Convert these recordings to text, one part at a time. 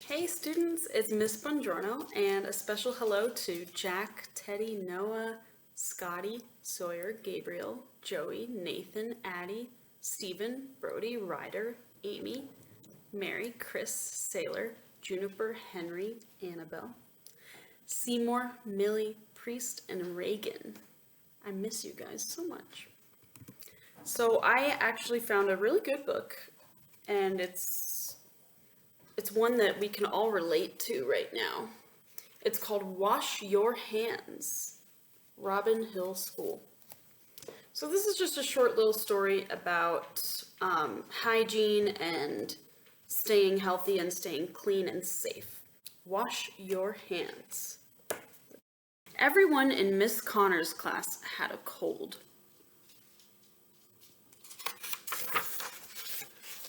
Hey students, it's Miss Bongiorno and a special hello to Jack, Teddy, Noah, Scotty, Sawyer, Gabriel, Joey, Nathan, Addie, Stephen, Brody, Ryder, Amy, Mary, Chris, Sailor, Juniper, Henry, Annabelle, Seymour, Millie, Priest, and Reagan. I miss you guys so much. So I actually found a really good book, and it's one that we can all relate to right now. It's called Wash Your Hands, Robin Hill School. So this is just a short little story about hygiene and staying healthy and staying clean and safe. Wash your hands. Everyone in Miss Connor's class had a cold.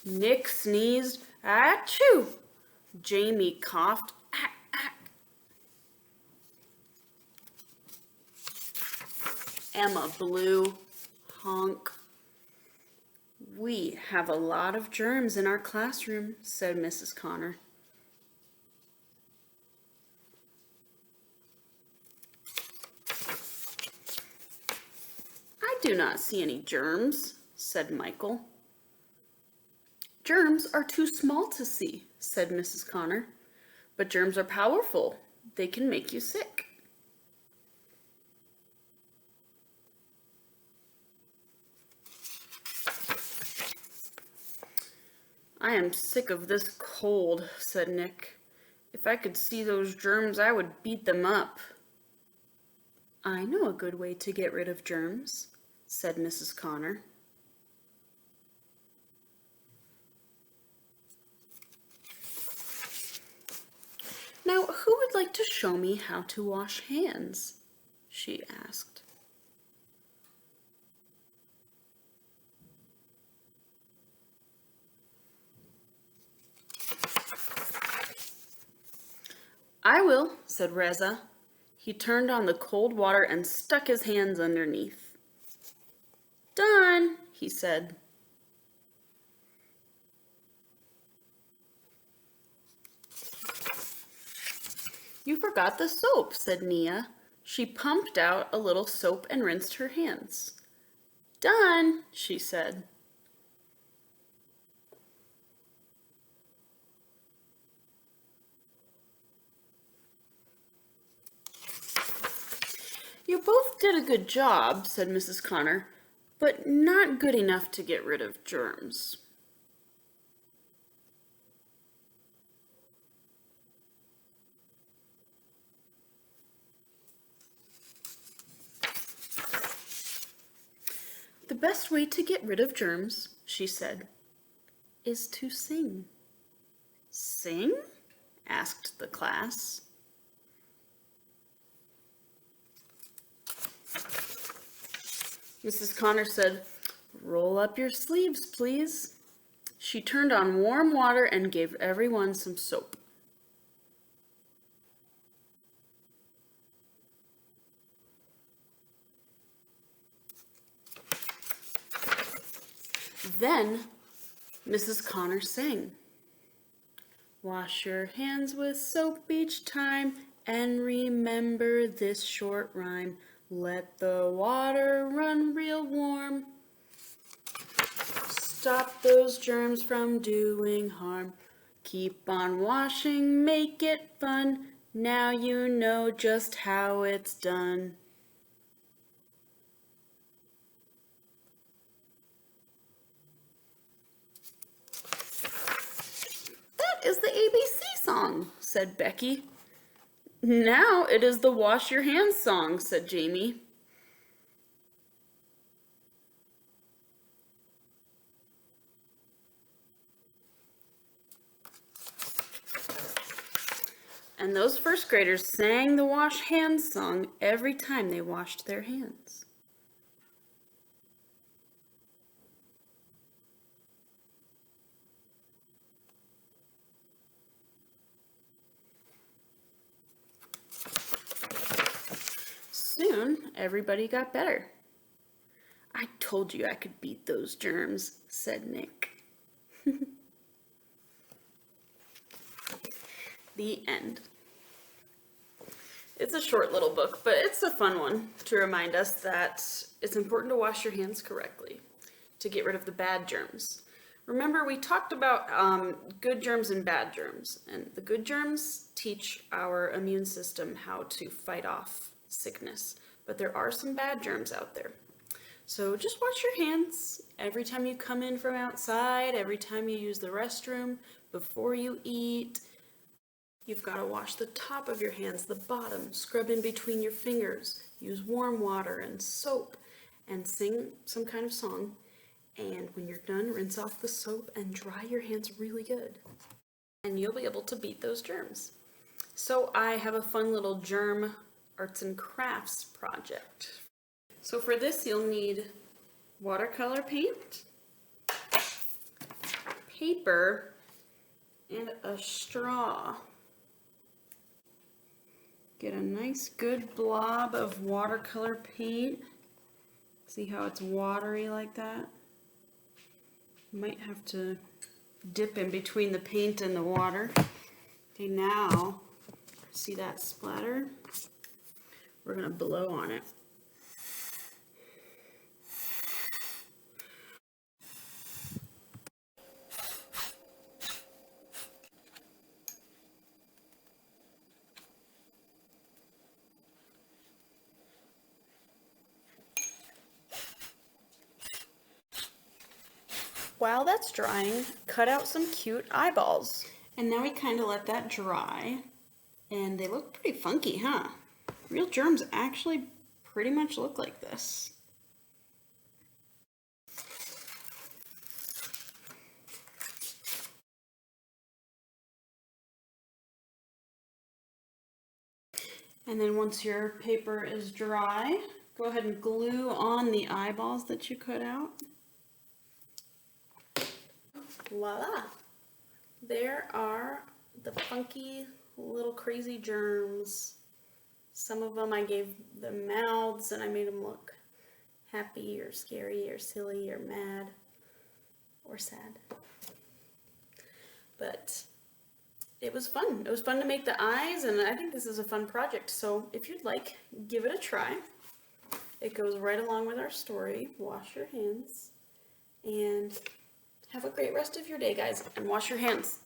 Nick sneezed, achoo! Jamie coughed, ack, ack. Emma blew, honk. We have a lot of germs in our classroom, said Mrs. Connor. I do not see any germs, said Michael. Germs are too small to see, said Mrs. Connor. But germs are powerful. They can make you sick. I am sick of this cold, said Nick. If I could see those germs, I would beat them up. I know a good way to get rid of germs, said Mrs. Connor. Now, who would like to show me how to wash hands? She asked. I will, said Reza. He turned on the cold water and stuck his hands underneath. Done, he said. You forgot the soap, said Nia. She pumped out a little soap and rinsed her hands. Done, she said. You both did a good job, said Mrs. Connor, but not good enough to get rid of germs. The best way to get rid of germs, she said, is to sing. Sing? Asked the class. Mrs. Connor said, roll up your sleeves, please. She turned on warm water and gave everyone some soap. Then Mrs. Connor sang. Wash your hands with soap each time and remember this short rhyme. Let the water run real warm. Stop those germs from doing harm. Keep on washing, make it fun. Now you know just how it's done. That is the ABC song, said Becky. Now it is the Wash Your Hands song, said Jamie. And those first graders sang the Wash Hands song every time they washed their hands. Soon, everybody got better. I told you I could beat those germs, said Nick. The end. It's a short little book, but it's a fun one to remind us that it's important to wash your hands correctly to get rid of the bad germs. Remember, we talked about good germs and bad germs, and the good germs teach our immune system how to fight off sickness, but there are some bad germs out there. So just wash your hands every time you come in from outside, every time you use the restroom, before you eat. You've got to wash the top of your hands, the bottom, scrub in between your fingers, use warm water and soap, and sing some kind of song. And when you're done, rinse off the soap and dry your hands really good. And you'll be able to beat those germs. So I have a fun little germ arts and crafts project. So for this, you'll need watercolor paint, paper, and a straw. Get a nice good blob of watercolor paint. See how it's watery like that? You might have to dip in between the paint and the water. Okay, now, see that splatter? We're gonna blow on it. While that's drying, cut out some cute eyeballs. And now we kind of let that dry, and they look pretty funky, huh? Real germs actually pretty much look like this. And then once your paper is dry, go ahead and glue on the eyeballs that you cut out. Voila! There are the funky little crazy germs. Some of them I gave them mouths and I made them look happy or scary or silly or mad or sad. But it was fun. It was fun to make the eyes, and I think this is a fun project. So if you'd like, give it a try. It goes right along with our story. Wash your hands and have a great rest of your day, guys, and wash your hands.